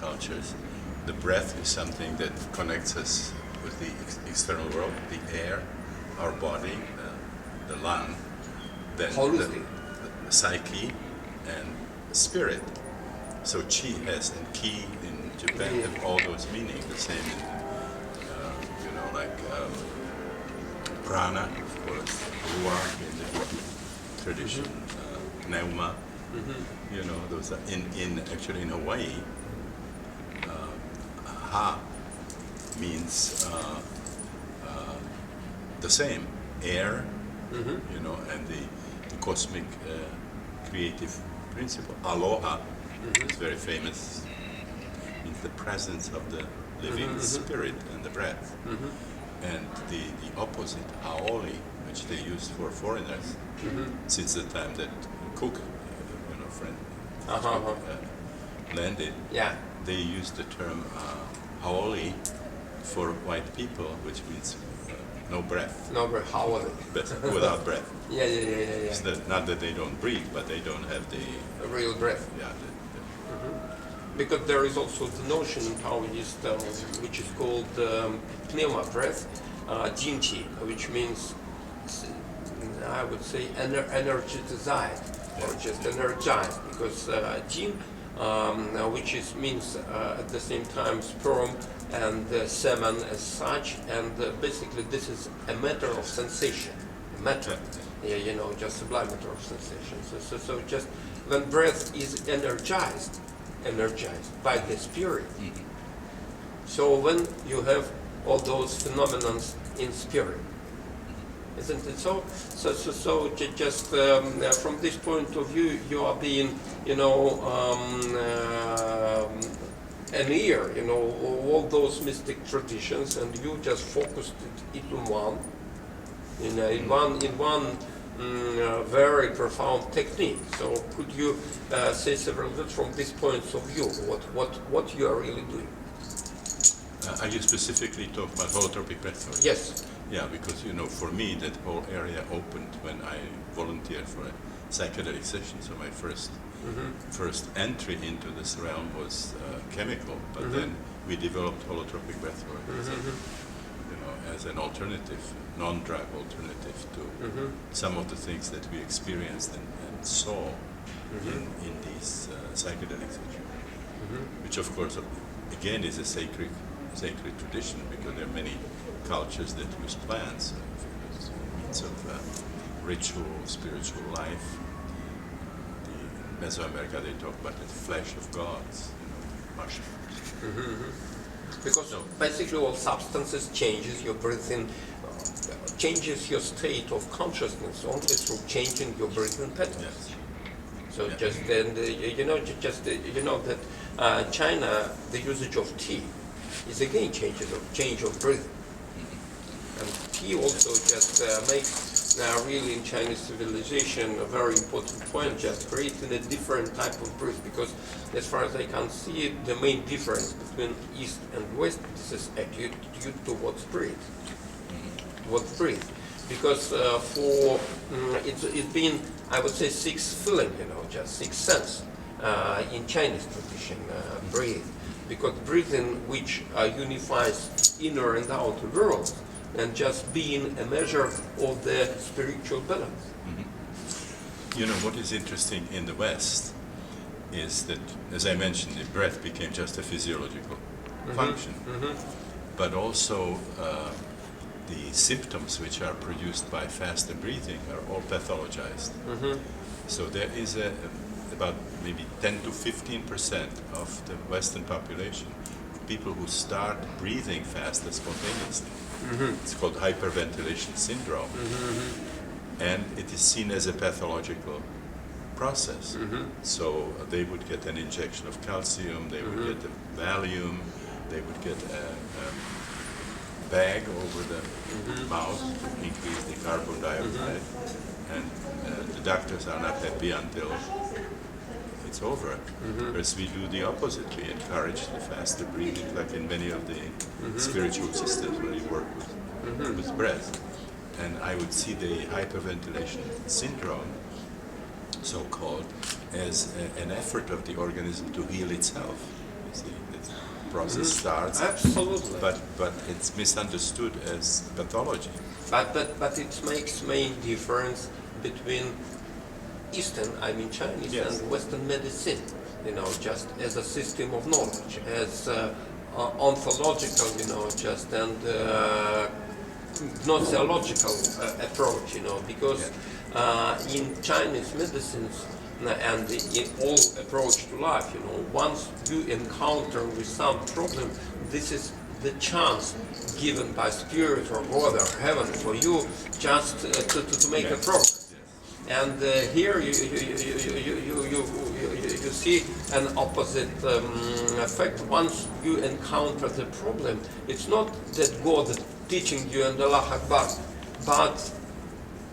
cultures, the breath is something that connects us with the external world, the air, our body, the lung, then the psyche, and spirit. So chi has, and ki in Japan have all those meanings, the same in, prana, of course, ruach in the Hindu tradition, pneuma, those are actually in Hawaii, ha means the same, air, and the cosmic creative principle. Aloha is very famous, means the presence of the living spirit and the breath. And the opposite, haoli, which they used for foreigners since the time that Cook, landed. Yeah. They used the term haoli for white people, which means no breath. No breath, haoli. Without breath. Yeah. It's not that they don't breathe, but they don't have the real breath. Yeah. Because there is also the notion in Taoist, which is called pneuma breath, jinti, which means, I would say, energized, or just energized, because jin, which means at the same time sperm and semen as such, and basically this is a matter of sensation, matter, just sublime matter of sensation. So just when breath is energized by the spirit. So when you have all those phenomena in spirit, isn't it so? So just from this point of view, you are being, an ear, all those mystic traditions, and you just focused it in one, in one very profound technique. So could you say several words from this point of view, what you are really doing? Are you specifically talking about holotropic breathwork? Yes. Yeah, because for me that whole area opened when I volunteered for a psychedelic session. So my first entry into this realm was chemical, but then we developed holotropic breathwork as an alternative, non-drug alternative to some of the things that we experienced and saw in these psychedelic sessions, which of course again is a sacred tradition, because there are many cultures that use plants as means of ritual, spiritual life. In Mesoamerica they talk about the flesh of gods, mushrooms. Because basically all substances changes your breathing, changes your state of consciousness only through changing your breathing patterns. Yes. So just then, that China, the usage of tea is again change of breathing. And tea also just makes really in Chinese civilization a very important point, just creating a different type of breath, because as far as I can see, the main difference between East and West, this is due to what's breathe. Because it's been, I would say, sixth feeling, just sixth sense in Chinese tradition, breathe. Because breathing which unifies inner and outer world, and just being a measure of the spiritual balance. What is interesting in the West is that, as I mentioned, the breath became just a physiological function, but also the symptoms which are produced by faster breathing are all pathologized. So there is about maybe 10 to 15% of the Western population, people who start breathing faster spontaneously. It's called hyperventilation syndrome, and it is seen as a pathological process. So they would get an injection of calcium, they would get a Valium, they would get a bag over the mouth to increase the carbon dioxide, and the doctors are not happy until it's over. Whereas we do the opposite. We encourage the faster breathing, like in many of the spiritual systems where you work with breath. And I would see the hyperventilation syndrome, so-called, as an effort of the organism to heal itself. You see, process starts. Absolutely. But it's misunderstood as pathology. But it makes main difference between Eastern, I mean Chinese, Yes. and Western medicine. You know, just as a system of knowledge, as ontological, you know, just and gnoseological approach, you know, because in Chinese medicines and in all approach to life, you know, once you encounter with some problem, this is the chance given by spirit or God or heaven for you just to make a progress. And here you see an opposite effect. Once you encounter the problem, it's not that God is teaching you and Allah Akbar, but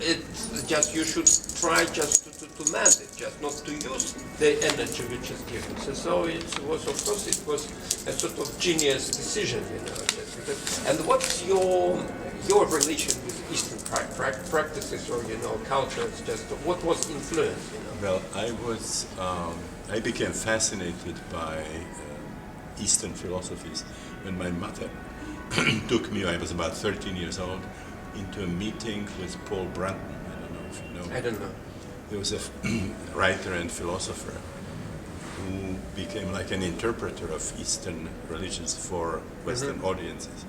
it's just you should try just to mend it, just not to use the energy which is given. So it was, of course, it was a sort of genius decision, you know. And what's your relation with Eastern practices or, you know, cultures? Just what was influence, you know? Well, I became fascinated by Eastern philosophies when my mother took me, I was about 13 years old, into a meeting with Paul Brunton. I don't know if you know him. I don't know. He was a writer and philosopher who became like an interpreter of Eastern religions for Western audiences.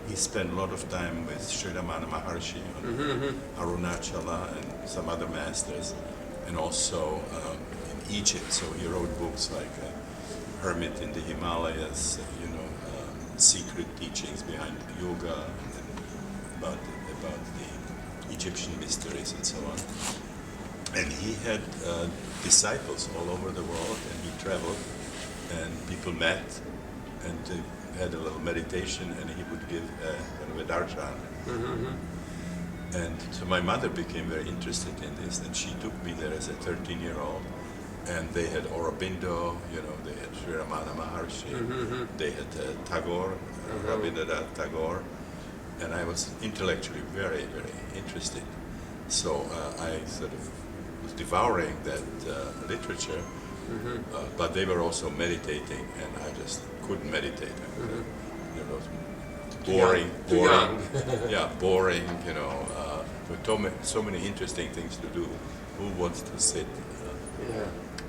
He spent a lot of time with Sri Ramana Maharshi on Arunachala and some other masters, and also in Egypt. So he wrote books like Hermit in the Himalayas, you know, secret teachings behind yoga, and about the Egyptian mysteries and so on. And he had disciples all over the world, and he traveled, and people met, and had a little meditation, and he would give kind of a darshan. And so my mother became very interested in this, and she took me there as a 13-year-old, and they had Aurobindo, you know, they had Sri Ramana Maharshi, they had Tagore, Rabindranath Tagore, and I was intellectually very, very interested. So I sort of was devouring that literature, but they were also meditating, and I just couldn't meditate. You know, boring, yeah, boring. You know, so many interesting things to do. Who wants to sit?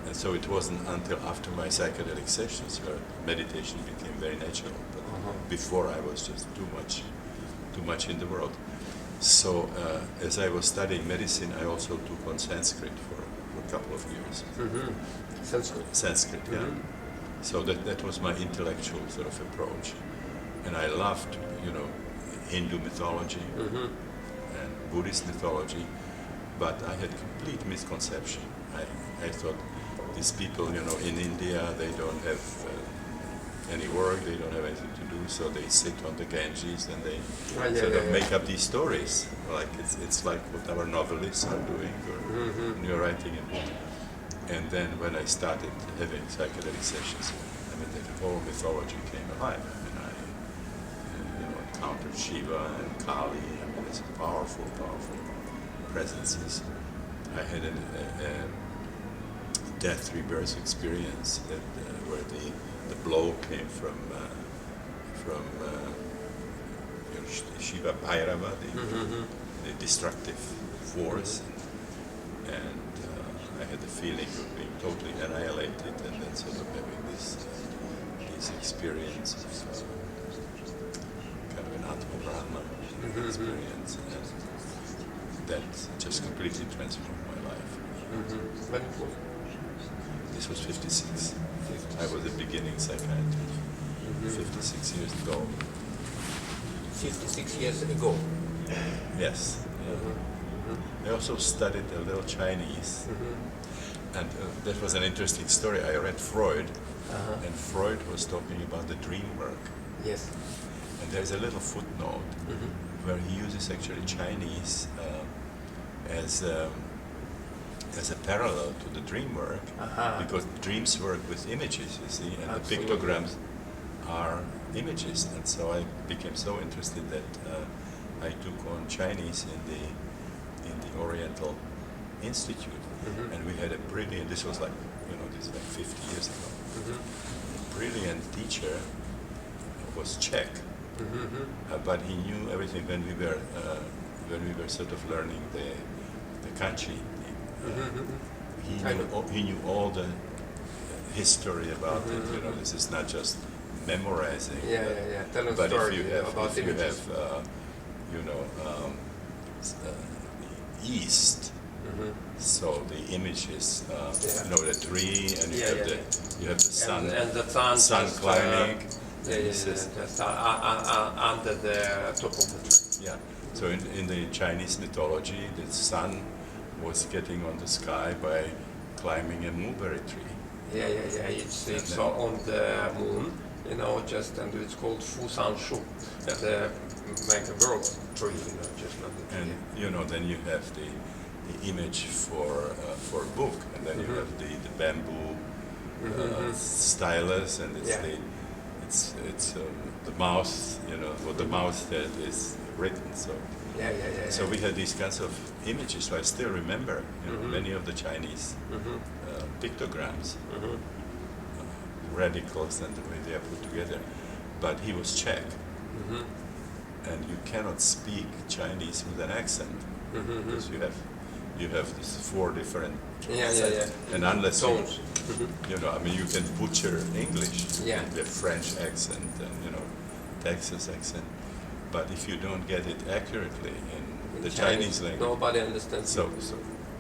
And so it wasn't until after my psychedelic sessions where meditation became very natural. But before I was just too much in the world. So as I was studying medicine, I also took on Sanskrit for a couple of years. Sanskrit, yeah. So that was my intellectual sort of approach. And I loved, you know, Hindu mythology and Buddhist mythology, but I had complete misconception. I thought these people, you know, in India, they don't have any work, they don't have anything to do, so they sit on the Ganges and they sort of make up these stories. Like it's like what our novelists are doing, or when you're writing a book. And then when I started having psychedelic sessions, I mean, the whole mythology came alive. I mean, I encountered Shiva and Kali. I mean, it's powerful presences. I had a death rebirth experience where the blow came from you know, Shiva Bhairava, the destructive force, and I had the feeling of being totally annihilated, and then sort of having this experience of kind of an Atma Brahma experience, and that just completely transformed my life. When it was? This was 56. I was a beginning psychiatrist 56 years ago. 56 years ago. Yes. I also studied a little Chinese, and that was an interesting story. I read Freud, and Freud was talking about the dream work. Yes. And there's a little footnote where he uses actually Chinese as a parallel to the dream work, because dreams work with images, you see, and the pictograms are images. And so I became so interested that I took on Chinese in the Oriental Institute, and we had a brilliant, this was like, you know, this is like 50 years ago, a brilliant teacher was Czech, but he knew everything when we were sort of learning the country. He knew all the history about it. You know, this is not just memorizing. Tell a but story if you have, about images. East. So the image is, the tree, and you have the sun, and the sun climbing. Just under the top of the tree. Yeah. So in the Chinese mythology, the sun was getting on the sky by climbing a mulberry tree. It's on the moon, and it's called Fu San Shu, the like a world tree, just not the tree. And then you have the image for a book, and then you have the bamboo stylus, and it's the mouse, what the mouse said is written. So So we had these kinds of images. So I still remember many of the Chinese pictograms, radicals and the way they are put together. But he was Czech, and you cannot speak Chinese with an accent because you have these four different and unless tones. you can butcher English, the French accent and Texas accent, but if you don't get it accurately in the Chinese language, nobody understands.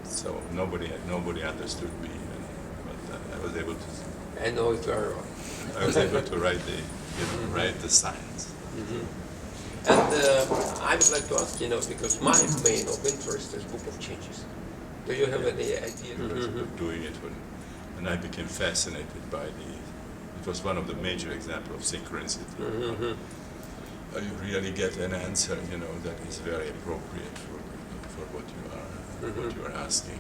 So nobody understood me, but I was able to. I know it very well. I was able to write the signs. And I would like to ask, because my main of interest is Book of Changes. Do you have any idea? Doing it when I became fascinated by it was one of the major examples of synchronicity. You really get an answer, that is very appropriate for what you are asking.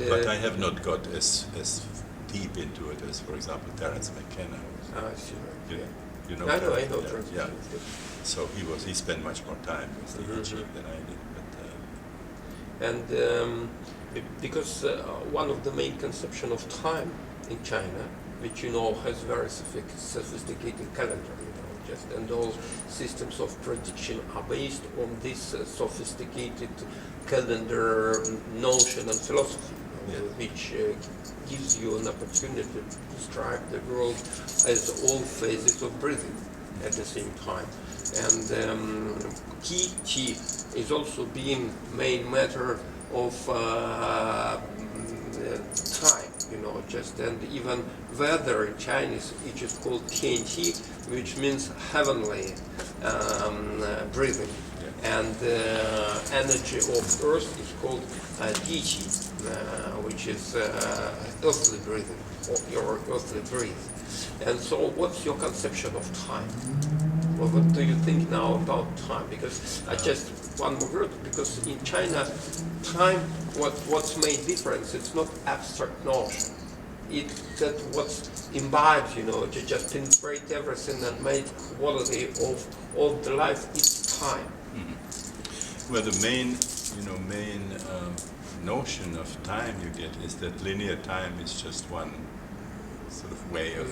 But I have not got as deep into it as, for example, Terence McKenna. I see. You know. I know Terence. Yeah. So he spent much more time with the EG than I did. Because one of the main conception of time in China, which has very sophisticated calendar, and all systems of prediction are based on this sophisticated calendar notion and philosophy, which gives you an opportunity to describe the world as all phases of breathing at the same time. And Qi is also being main matter of time, and even weather in Chinese, which is called Tianqi, which means heavenly breathing. And energy of earth is called Diqi, which is earthly breathing, or your earthly breath. And so what's your conception of time? Well, what do you think now about time? Because one more word, because in China, time, what's made difference, it's not abstract notion. It's that what's imbibed, to just penetrate everything and make quality of the life is time. Well, the main notion of time you get is that linear time is just one sort of way of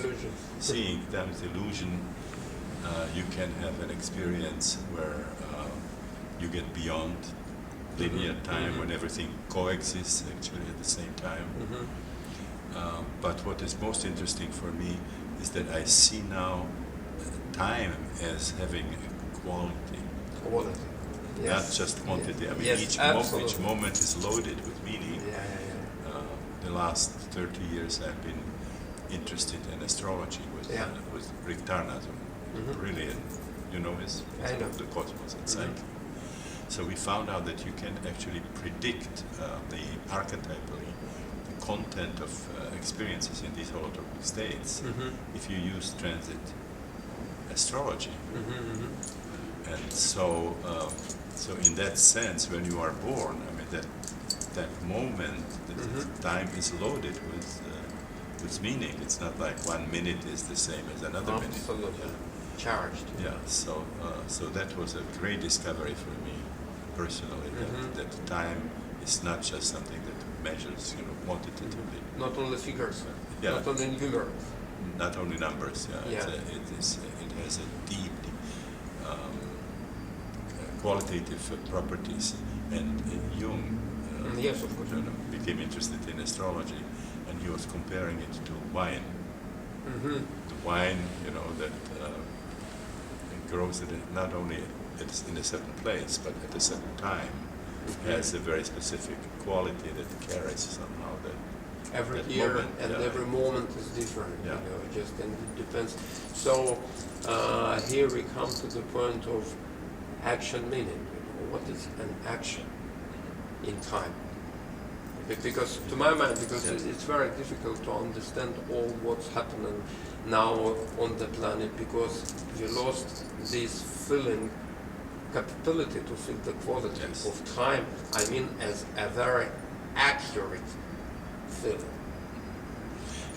seeing. Time is illusion. You can have an experience where you get beyond linear time when everything coexists actually at the same time. But what is most interesting for me is that I see now time as having a quality. Not just quantity. Each moment is loaded with meaning. The last 30 years I've been interested in astrology with Rick Tarnason. Brilliant, is the cosmos and psyche. So we found out that you can actually predict the archetypally the content of experiences in these holotropic states if you use transit astrology. And so in that sense, when you are born, that moment, the time is loaded with meaning. It's not like 1 minute is the same as another minute. Absolutely. Charged. Yeah, so that was a great discovery for me personally, that time is not just something that measures, quantitatively. Not only figures, not only numerals. not only numbers. Yeah. It has a deep qualitative properties. And Jung yes, of course. became interested in astrology, and he was comparing it to wine. Mm-hmm. The wine, that it grows not only in a certain place, but at a certain time, has a very specific quality that carries somehow every that year moment, and every moment is different. Yeah. And it depends. So here we come to the point of action meaning. What is an action in time? Because to my mind, it's very difficult to understand all what's happening now on the planet, because we lost this feeling, capability to feel the quality of time. I mean, as a very accurate feeling.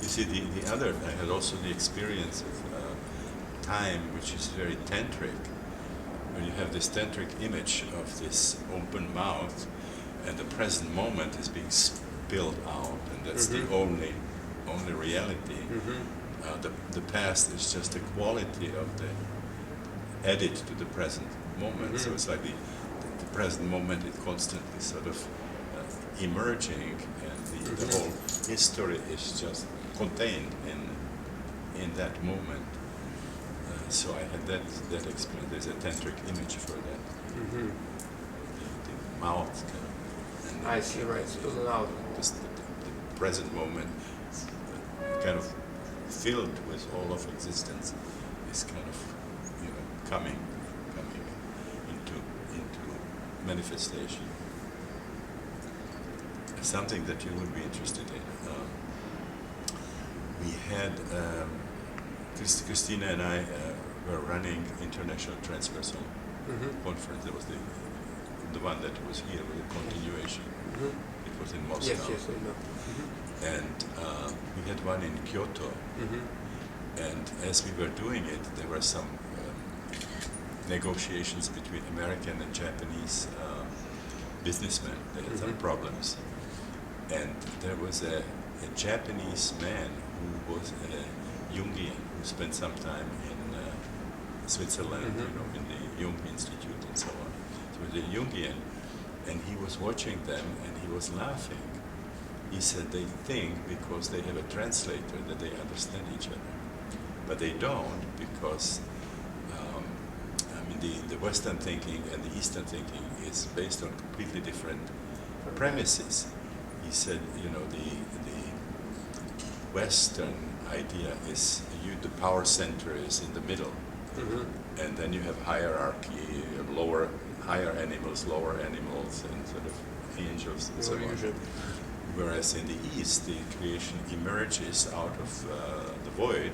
You see, I had also the experience of time, which is very tantric. When you have this tantric image of this open mouth, and the present moment is being spilled out, and that's the only reality. The past is just a quality of the added to the present moment. So it's like the present moment is constantly sort of emerging, and the whole history is just contained in that moment. So I had that experience. There's a tantric image for that. The mouth kind of. I see, right, spilling out. Just the present moment, kind of filled with all of existence, is kind of coming into manifestation. Something that you would be interested in. We had Christina and I were running International Transpersonal Conference. That was the one that was here with the continuation. It was in Moscow. Yes, I know. And we had one in Kyoto. And as we were doing it, there were some negotiations between American and Japanese businessmen. They had some problems. And there was a Japanese man who was a Jungian, who spent some time in Switzerland, in the Jung Institute and so on. So he was a Jungian, and he was watching them and he was laughing. He said they think because they have a translator that they understand each other. But they don't, because the Western thinking and the Eastern thinking is based on completely different premises. He said, the Western idea is the power center is in the middle, and then you have hierarchy, you have higher animals, lower animals, and sort of angels and so on. Whereas in the East, the creation emerges out of the void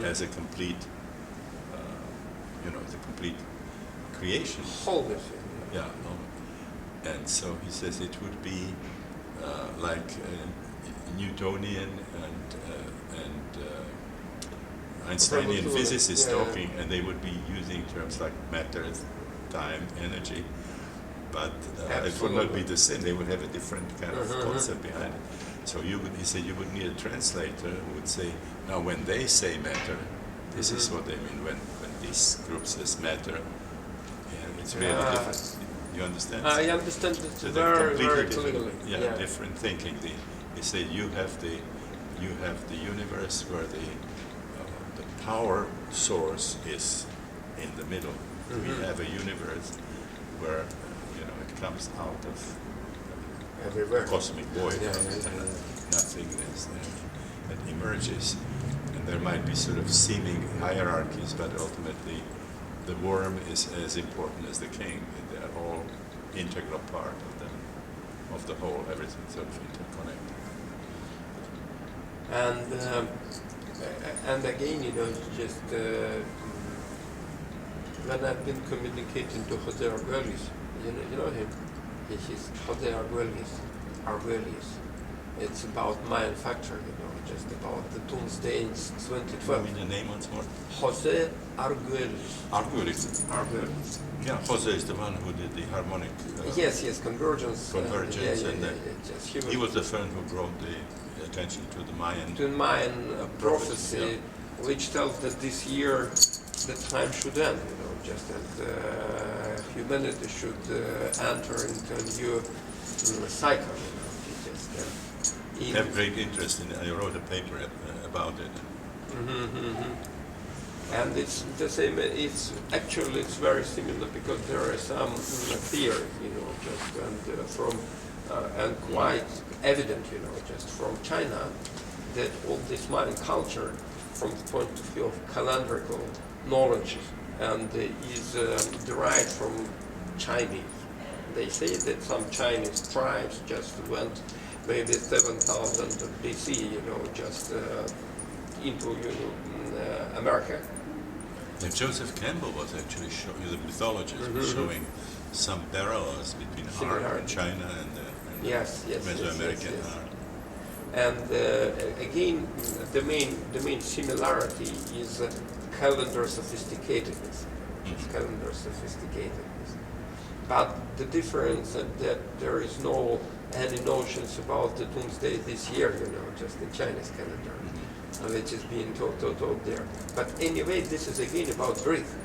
as a complete, the complete creation. Wholeness. Yeah. And so he says it would be like Newtonian and Einsteinian physicists talking, and they would be using terms like matter, time, energy, but it would not be the same. They would have a different kind of concept behind it. So he said you would need a translator who would say, now when they say matter, this is what they mean. When this group says matter, it's really different. You understand? I understand it So very, very different, clearly. different thinking. They say you have the universe where the power source is in the middle. We have a universe where it comes out of Everywhere. cosmic void, nothingness that emerges, and there might be sort of seeming hierarchies, but ultimately the worm is as important as the king. They are all integral part of the whole. Everything sort of interconnected. And again, just when I've been communicating to Jose Arguelles, you know him. He's Jose Arguelles. It's about Mayan factor, just about the doomsday in 2012. Tell me the name once more. Jose Arguelles. Arguelles. Yeah, Jose is the one who did the harmonic. Yes, Convergence. Convergence, yes, he was the one who brought the attention to the Mayan. To Mayan prophecy. which tells that this year the time should end, just that humanity should enter into a new cycle. I have great interest in it. I wrote a paper about it. And it's the same. It's very similar because there are some theory, and quite evident, just from China, that all this Mayan culture, from the point of view of calendrical knowledge, and is derived from Chinese. They say that some Chinese tribes just went maybe 7,000 BC, just into America. And Joseph Campbell was actually showing, the mythologist was showing some parallels between art in China and Mesoamerican art. And again, the main similarity is calendar sophisticatedness. Calendar sophisticatedness. But the difference is that there is no any notions about the doomsday this year, just the Chinese calendar, which is being taught there. But anyway, this is again about breath.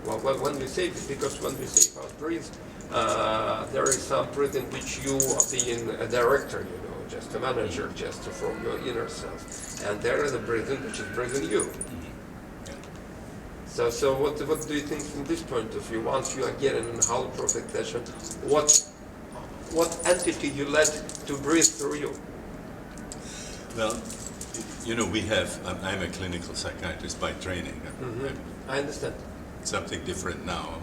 Well, when we say about breath, there is some breath in which you are being a director, just a manager, just from your inner self, and there is a breathing which is breathing you. So what do you think from this point of view? Once you are getting in holotropic session, what entity you let to breathe through you? Well, we have. I'm a clinical psychiatrist by training. I understand. Something different now.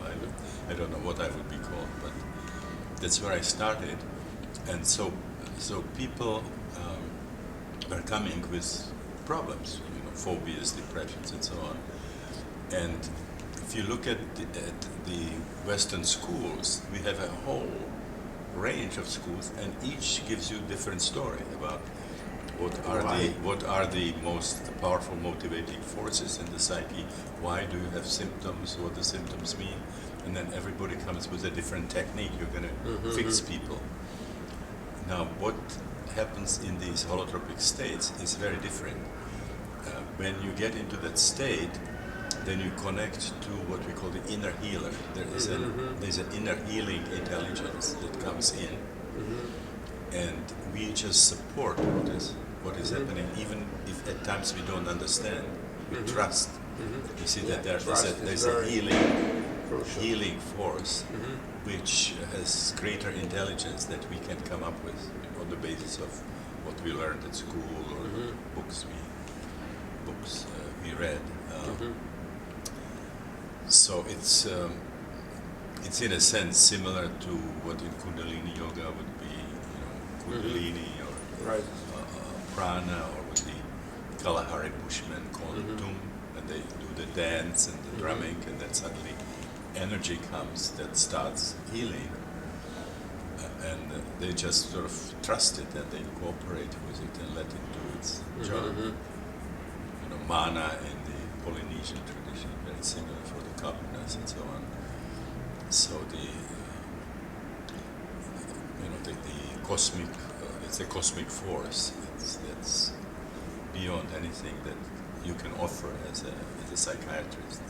I don't know what I would be called, but that's where I started, and so people are coming with problems, phobias, depressions, and so on. And if you look at the Western schools, we have a whole range of schools, and each gives you a different story about what are the most powerful motivating forces in the psyche, why do you have symptoms, what the symptoms mean, and then everybody comes with a different technique. You're going to fix people. Now, what happens in these holotropic states is very different. When you get into that state, then you connect to what we call the inner healer. There's an inner healing intelligence that comes in, and we just support what is happening, even if at times we don't understand. We trust. You see that there's a healing force which has greater intelligence that we can come up with on the basis of what we learned at school or books we read. So it's in a sense similar to what in Kundalini yoga would be, Kundalini or prana, or what the Kalahari Bushmen call tum, and they do the dance and the drumming, and then suddenly energy comes that starts healing, and they just sort of trust it and they cooperate with it and let it do its job. Mana in the Polynesian tradition, very similar for the Kapinas and so on. So the cosmic, it's a cosmic force. That's beyond anything that you can offer as a psychiatrist.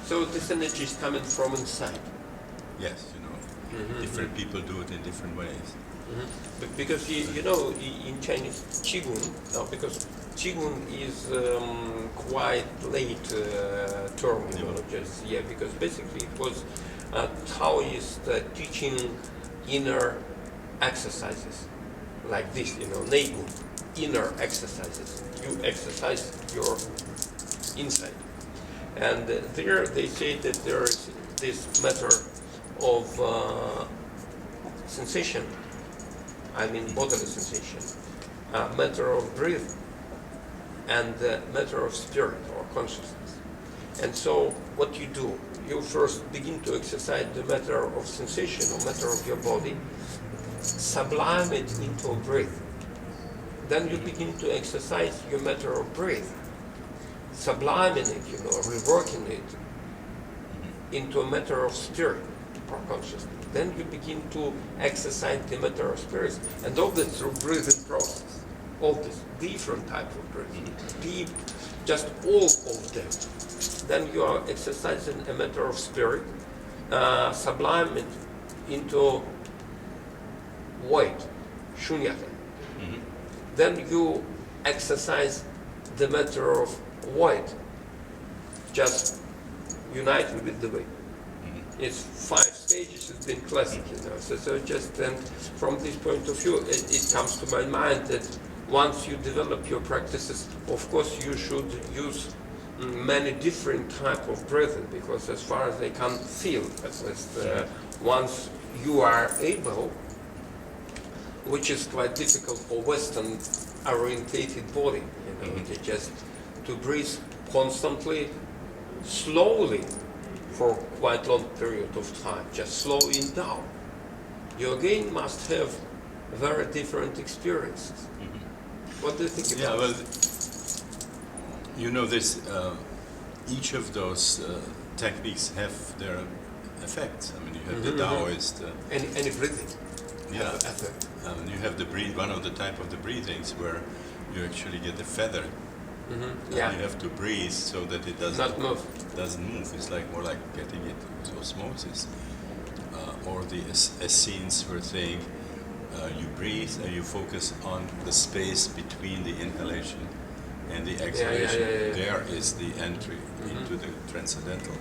So this energy is coming from inside. Yes, different people do it in different ways. Because in Chinese Qigong, because Qigong is quite late term, because basically it was Taoist teaching inner exercises like this, Neigu, inner exercises. You exercise your inside. And there they say that there is this matter of sensation, bodily sensation, matter of breath, and matter of spirit or consciousness. And so what you do, you first begin to exercise the matter of sensation or matter of your body, sublime it into a breath. Then you begin to exercise your matter of breath, subliming it, reworking it into a matter of spirit or consciousness. Then you begin to exercise the matter of spirit, and all that through breathing process. all these different types of breathing, just all of them, then you are exercising a matter of spirit, sublime it into void, shunyata. Then you exercise the matter of void, just uniting with the way. It's 5 stages, it's been classic, So just and from this point of view, it comes to my mind that once you develop your practices, of course you should use many different type of breathing, because as far as I can feel, at least once you are able, which is quite difficult for Western orientated body, just to breathe constantly, slowly, for quite long period of time, just slowing down. You again must have very different experiences. What do you think about well, this, each of those techniques have their effects. I mean, you have the Taoist... any breathing. Yeah, you have one of the type of the breathings where you actually get the feather. You have to breathe so that it doesn't move. It's more like getting it with osmosis. Or the Essenes were saying, you breathe and you focus on the space between the inhalation and the exhalation. There is the entry into the transcendental.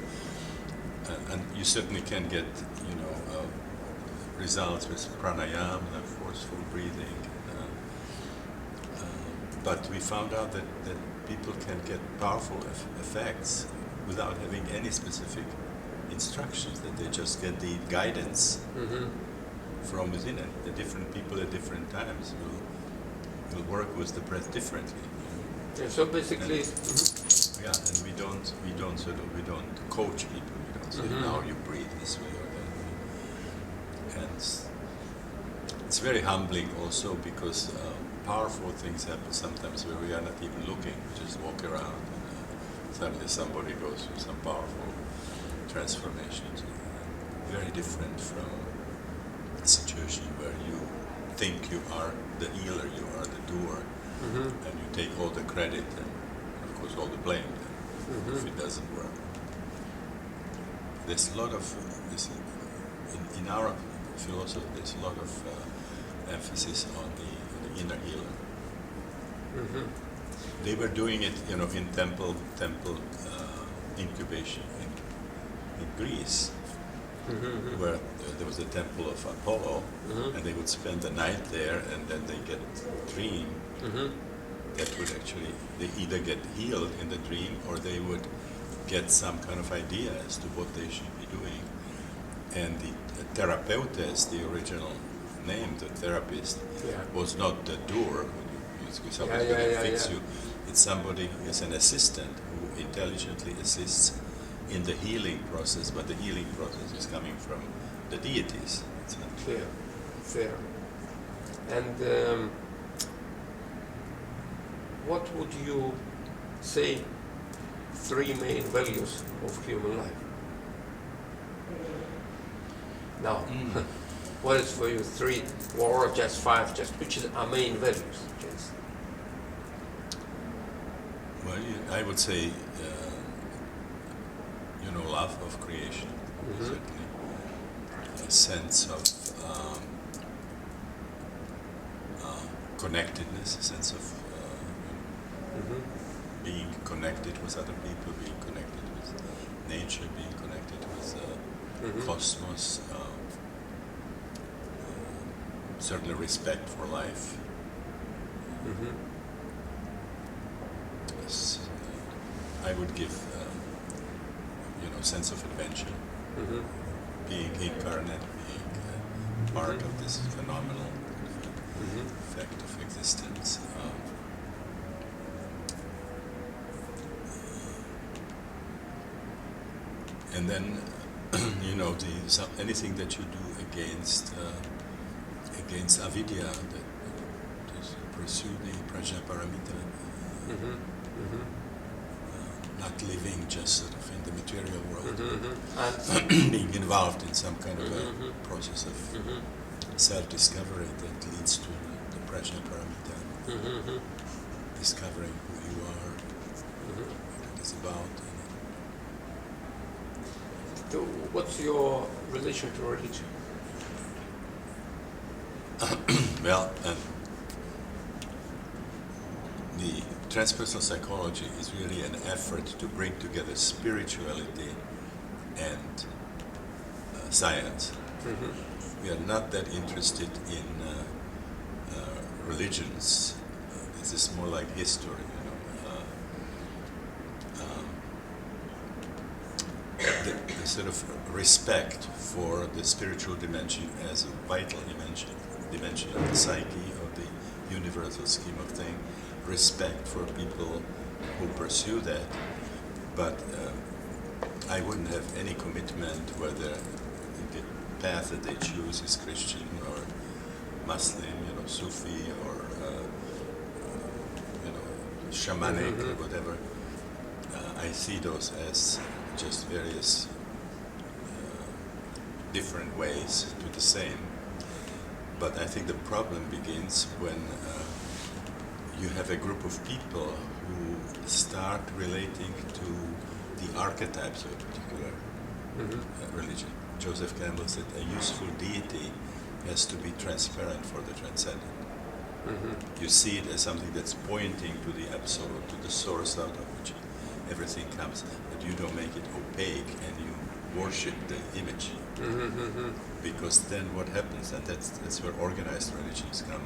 And you certainly can get, results with pranayama, forceful breathing. But we found out that people can get powerful effects without having any specific instructions, that they just get the guidance from within it. The different people at different times will work with the breath differently. So basically, and we don't coach people. We don't say now you breathe this way or that way. And it's very humbling also, because powerful things happen sometimes where we are not even looking. We just walk around and suddenly somebody goes through some powerful transformation. Very different from a situation where you think you are the healer, you are the doer, and you take all the credit and of course all the blame if it doesn't work. There's a lot of, in our philosophy, there's a lot of emphasis on the inner healer. They were doing it, in temple incubation in Greece, where there was a temple of Apollo, and they would spend the night there, and then they get a dream that would actually, they either get healed in the dream, or they would get some kind of idea as to what they should be doing. And the therapeutes, the original name, the therapist, was not the doer, somebody's going to fix you. It's somebody, it's an assistant who intelligently assists in the healing process, but the healing process is coming from the deities. Fair. And what would you say 3 main values of human life? Now, what is for you 3 or just 5? Just which are main values? Well, I would say, love of creation, certainly. A sense of connectedness, a sense of being connected with other people, being connected with nature, being connected with cosmos, certainly respect for life. I would give, sense of adventure, being incarnate, being part of this phenomenal fact of existence. And then, anything that you do against avidya, that pursue the prajnaparamita, not living just sort of in the material world, being involved in some kind of a process of self-discovery that leads to the prajnaparamita. discovering who you are, what it is about. So what's your relation to religion? Well, the transpersonal psychology is really an effort to bring together spirituality and science. We are not that interested in religions. This is more like history, you know. The sort of respect for the spiritual dimension as a vital dimension of the psyche, of the universal scheme of things, respect for people who pursue that, but I wouldn't have any commitment whether the path that they choose is Christian or Muslim, you know, Sufi or you know, shamanic or whatever. I see those as just various different ways to the same. But I think the problem begins when you have a group of people who start relating to the archetypes of a particular religion. Joseph Campbell said a useful deity has to be transparent for the transcendent. You see it as something that's pointing to the absolute, to the source out of which everything comes, but you don't make it opaque and you worship the image. Because then what happens, and that's where organized religions come,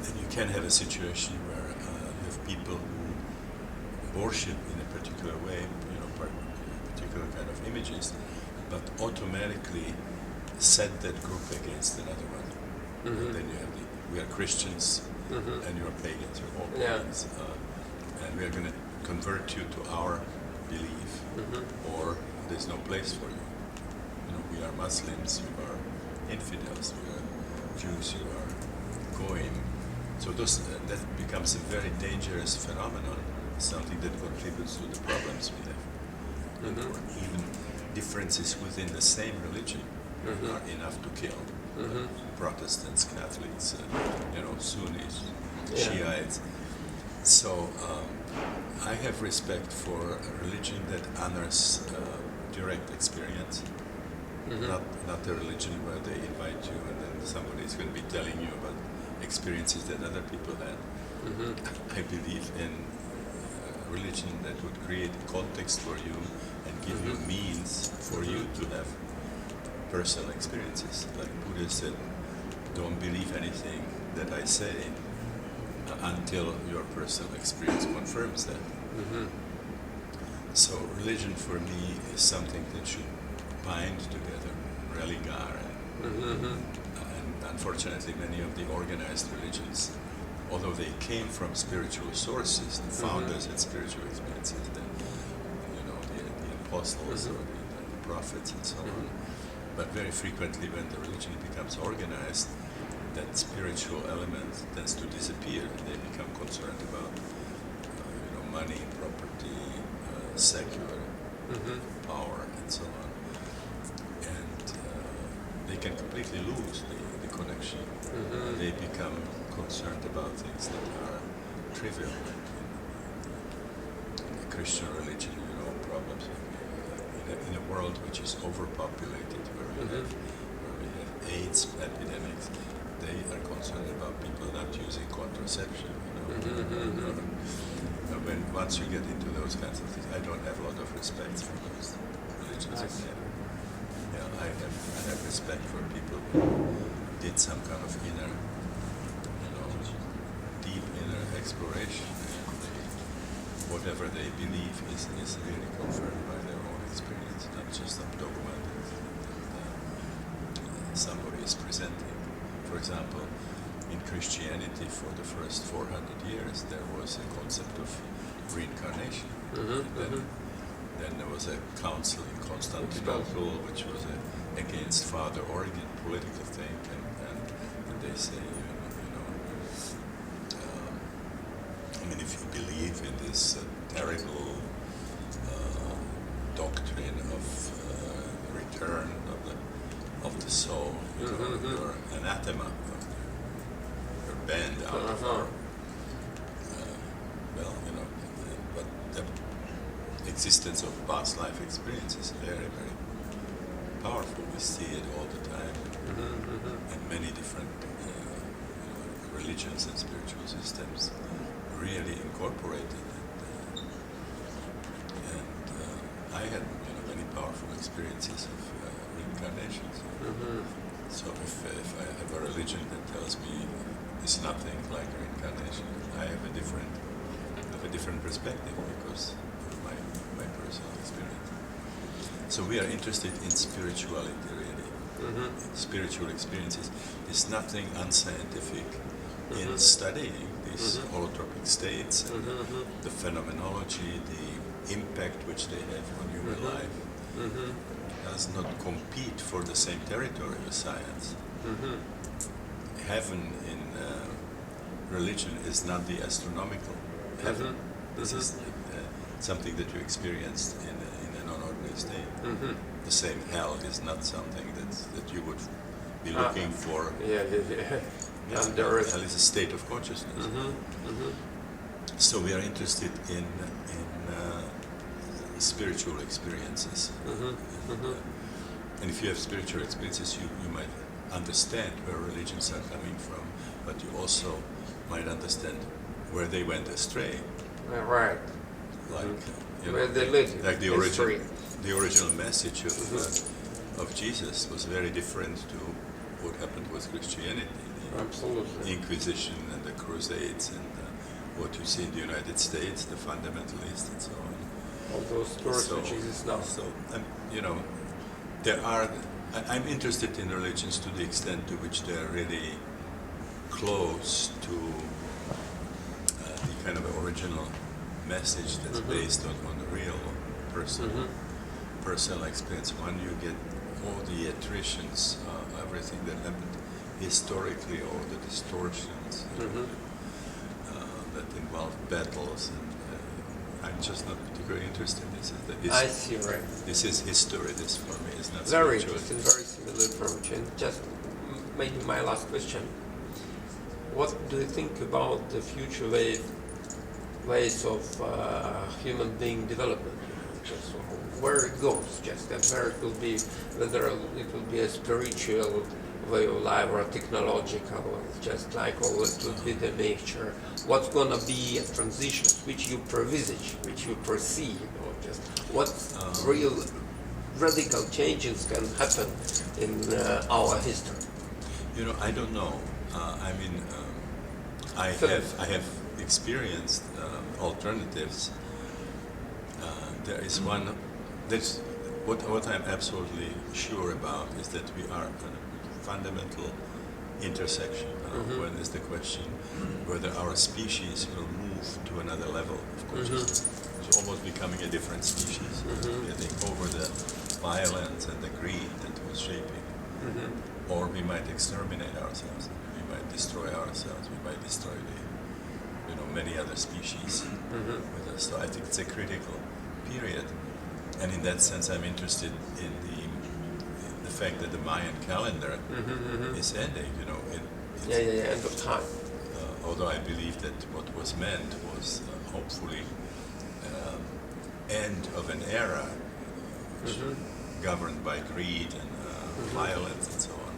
then you can have a situation where you have people who worship in a particular way, you know, particular kind of images, but automatically set that group against another one. And then you have we are Christians and you are pagans, you're all pagans. And we are going to convert you to our belief, or there's no place for you. You know, we are Muslims, you are infidels, we are Jews, you are goyim. So that becomes a very dangerous phenomenon, something that contributes to the problems we have. Or even differences within the same religion are enough to kill. Protestants, Catholics, you know, Sunnis, Shiites. So I have respect for a religion that honors direct experience, not the religion where they invite you and then somebody is going to be telling you about experiences that other people had. I believe in a religion that would create context for you and give you means for you to have personal experiences. Like Buddha said, don't believe anything that I say until your personal experience confirms that. So religion for me is something that should bind together, religar, and unfortunately many of the organized religions, although they came from spiritual sources, the founders had spiritual experiences, the apostles or the prophets and so on. But very frequently when the religion becomes organized, that spiritual element tends to disappear and they become concerned about money, property, secular power and so on. And they can completely lose the connection. They become concerned about things that are trivial. In the Christian religion, problems in a world which is overpopulated, where we have AIDS epidemics, they are concerned about people not using contraception. Once you get into those kinds of things, I don't have a lot of respect for those religions. I have respect for people who did some kind of inner, deep inner exploration. Whatever they believe is really confirmed by their own experience, not just some dogma that somebody is presenting. For example, in Christianity for the first 400 years there was a concept of reincarnation. Then there was a council in Constantinople which was against Father Origen, political thing, and they say, if you believe in this terrible doctrine of return of the soul, you're anathema. You're band out of our, well, you know, but the existence of past life experience is very, very powerful. We see it all the time in many different religions and spiritual systems really incorporated it. And I had many powerful experiences of reincarnations. So if I have a religion that tells me it's nothing like reincarnation, I have a different perspective because of my personal experience. So we are interested in spirituality really. Spiritual experiences. There's nothing unscientific in studying these holotropic states and the phenomenology, the impact which they have on human life. Does not compete for the same territory with science. Heaven in religion is not the astronomical heaven. This is something that you experienced in an unordinary state. The same hell is not something that you would be looking for. Hell is a state of consciousness. So we are interested in spiritual experiences. And if you have spiritual experiences, you might understand where religions are coming from, but you also might understand where they went astray. Right. Like Where they lived. like the original message of Jesus was very different to what happened with Christianity. Absolutely. Inquisition and the Crusades and what you see in the United States, the fundamentalists and so on. All those stories which exist now. So, I'm interested in religions to the extent to which they are really close to the kind of original message that's based on the real personal experience. When you get all the attritions, everything that happened historically, all the distortions that involve battles, and I'm just not particularly interested. I see, right. This is history. This for me is not Very spiritual. interesting, very similar approach. And just maybe my last question: what do you think about the future ways of human being development? Just where it goes, just that where it will be, whether it will be a spiritual way of life or a technological, just like always will be the nature. What's gonna be a transition which you envisage, which you perceive, or just what real radical changes can happen in our history? I don't know. I have experienced alternatives. There is one. That's what I'm absolutely sure about is that we are at a fundamental intersection. When is the question whether our species will move to another level of consciousness? It's almost becoming a different species. Getting over the violence and the greed that was shaping. Or we might exterminate ourselves. We might destroy ourselves. We might destroy many other species with us. So I think it's a critical period. And in that sense, I'm interested in the fact that the Mayan calendar is ending. End of time. Although I believe that what was meant was hopefully end of an era governed by greed and violence and so on,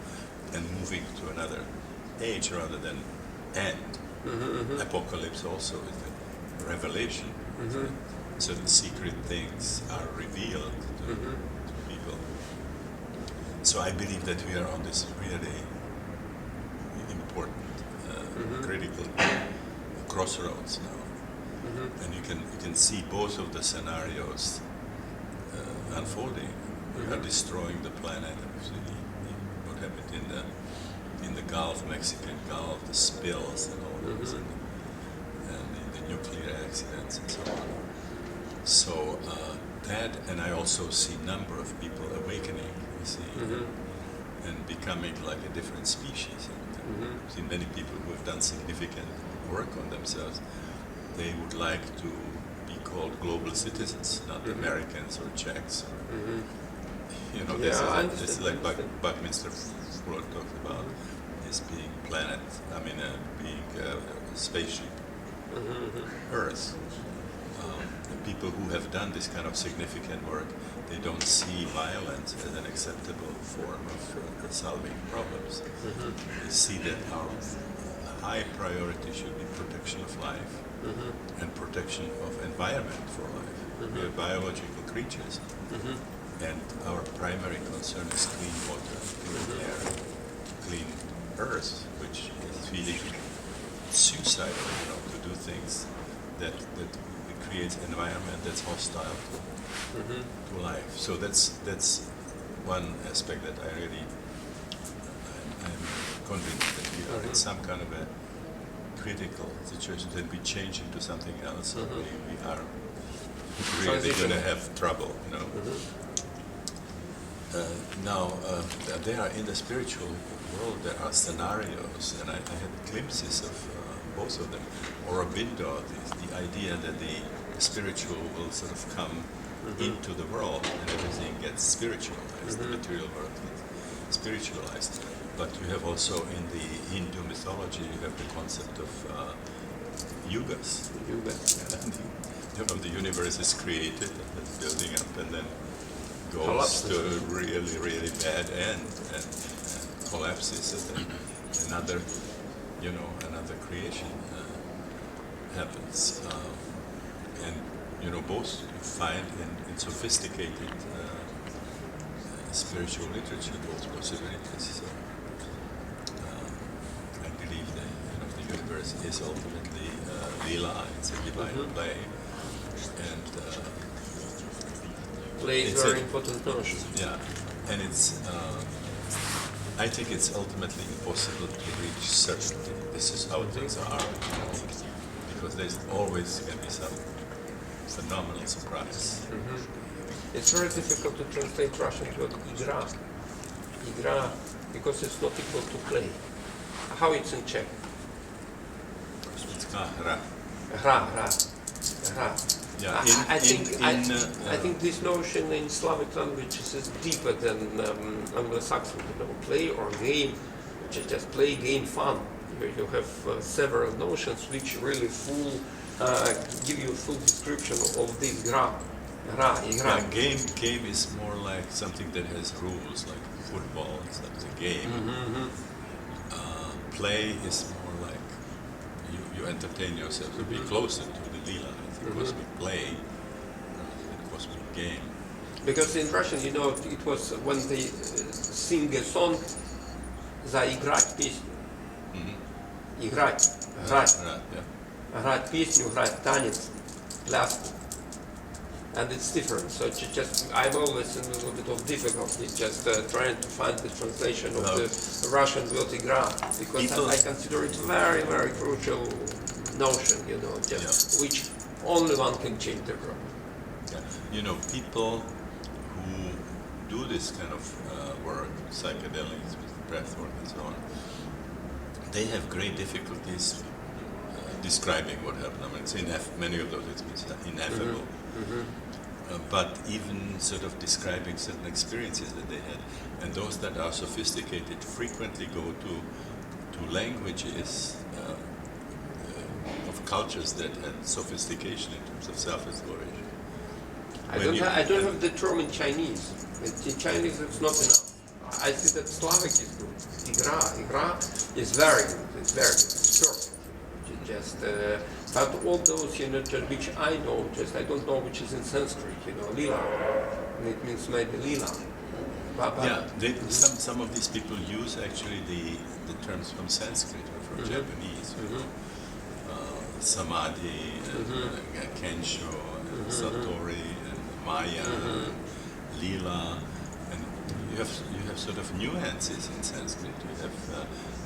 and moving to another age rather than end. Apocalypse also is the revelation. Certain secret things are revealed to people. So I believe that we are on this really important, critical crossroads now, and you can see both of the scenarios unfolding. We are destroying the planet. What happened in the Gulf, Mexican Gulf, the spills and all this, and the nuclear accidents and so on. So that, and I also see a number of people awakening, and becoming like a different species. I've seen many people who have done significant work on themselves. They would like to be called global citizens, not Americans or Czechs. This is like Buckminster Fuller talked about. is being planet, being spaceship, Earth. The people who have done this kind of significant work, they don't see violence as an acceptable form of solving problems. They see that our high priority should be protection of life and protection of environment for life. We are biological creatures, and our primary concern is clean water, clean air, clean earth, which is feeling suicidal, to do things that creates environment that's hostile to life. So that's one aspect that I'm convinced that we are in some kind of a critical situation, that we change into something else, or we are really going to have trouble, Now, there are in the spiritual world, there are scenarios, and I had glimpses of both of them. Aurobindo, the idea that the spiritual will sort of come into the world and everything gets spiritualized, the material world gets spiritualized. But you have also in the Hindu mythology, you have the concept of yugas. The universe is created and it's building up and then goes to a really, really bad end and collapses, and then another creation happens. And both you find in sophisticated spiritual literature those possibilities. So I believe that the universe is ultimately Lila, it's a divine play, and play is very important notion. Yeah, and it's. I think it's ultimately impossible to reach certainty. This is how things are, because there's always going to be some phenomenal surprise. It's very difficult to translate Russian word "igra", because it's not equal to play. How it's in Czech? Hra. Yeah, I think this notion in Slavic languages is deeper than Anglo-Saxon. Play or game, which is just play, game, fun. You have several notions which really give you a full description of this gra. Game is more like something that has rules, like football. It's like a game. Play is more like you entertain yourself to be closer to the lila. It was play, it was game. Because in Russian, it was when they sing a song, заиграть песню. Играть песню, играть танец, пляску. And it's different. So I'm always in a little bit of difficulty just trying to find the translation of the Russian word "игра", because I consider it a very, very crucial notion, which only one can change the problem. Yeah. People who do this kind of work, psychedelics, with breath work and so on, they have great difficulties describing what happened. It's many of those it's ineffable. But even sort of describing certain experiences that they had, and those that are sophisticated frequently go to languages of cultures that had sophistication in terms of self-exploration. I don't have the term in Chinese. In Chinese it's not enough. I see that Slavic is good. Igra is very good. It's very good. It's perfect. But all those, which I know, I don't know which is in Sanskrit, lila. It means maybe lila. Some of these people use actually the terms from Sanskrit or from Japanese. Samadhi, and Kensho, and Satori, and Maya, Lila, and you have sort of nuances in Sanskrit. You have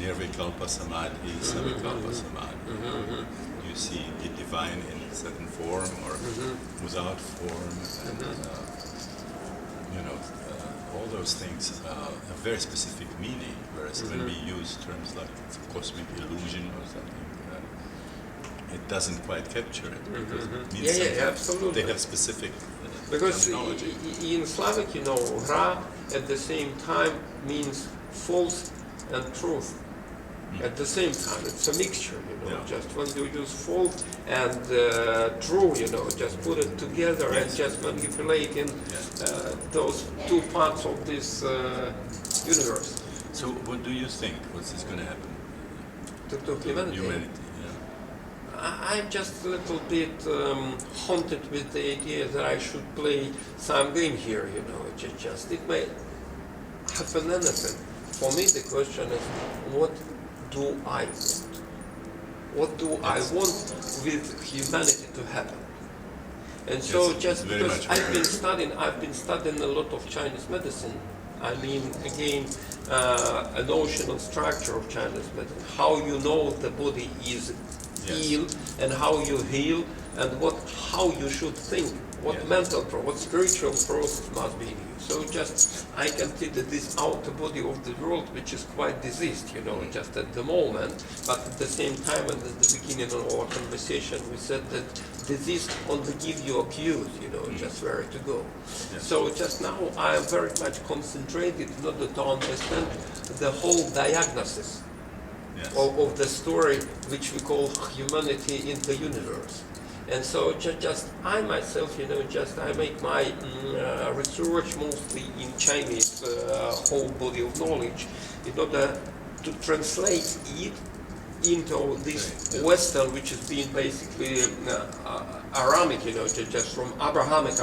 Nirvikalpa Samadhi, Savikalpa Samadhi. You see the divine in a certain form or without form, and all those things have very specific meaning. Whereas when we use terms like cosmic illusion or something, it doesn't quite capture it, because it means absolutely. They have specific terminology. In Slavic, hra at the same time means false and truth. At the same time, it's a mixture, Yeah. just when you use folk and true, just put it together and just manipulate in those two parts of this universe. So what do you think? What's going to happen? To humanity. I'm just a little bit haunted with the idea that I should play some game here, it may happen anything. For me, the question is, what do I want? What do I want with humanity to happen? And so, just because I've been studying a lot of Chinese medicine. I mean, again, a notional structure of Chinese medicine, how you know the body is ill and how you heal, and how you should think, what what spiritual process must be in you. So just I can see that this outer body of the world, which is quite diseased, just at the moment, but at the same time, and at the beginning of our conversation, we said that disease only give you a cue, just where to go. So just now I am very much concentrated in order to understand the whole diagnosis of the story which we call humanity in the universe. And so just I myself, I make my research mostly in Chinese whole body of knowledge in order to translate it into this Western, which is being basically Aramic, just from Abrahamic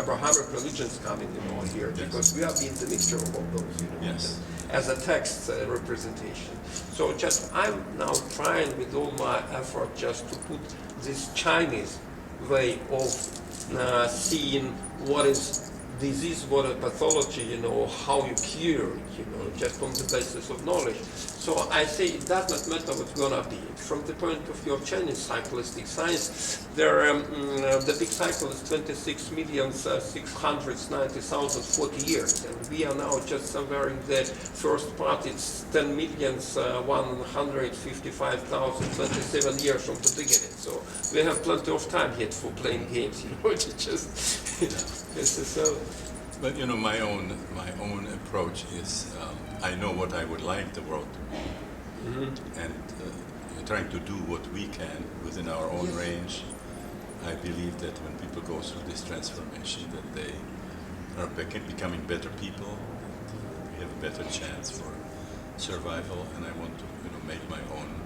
religions coming, here, because we are being the mixture of all those, as a text representation. So just I'm now trying with all my effort just to put this Chinese way of seeing what is disease, what is pathology, how you cure it, just on the basis of knowledge. So I say it does not matter what's gonna be. From the point of view of Chinese cyclistic science, the big cycle is 26,690,000 40 years, and we are now just somewhere in the first part. It's 10,155,027 years from the beginning. So we have plenty of time yet for playing games. But my own approach is I know what I would like the world to be, and trying to do what we can within our own range. I believe that when people go through this transformation, that they are becoming better people. We have a better chance for survival, and I want to make my own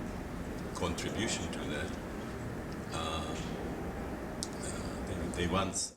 contribution to that. They once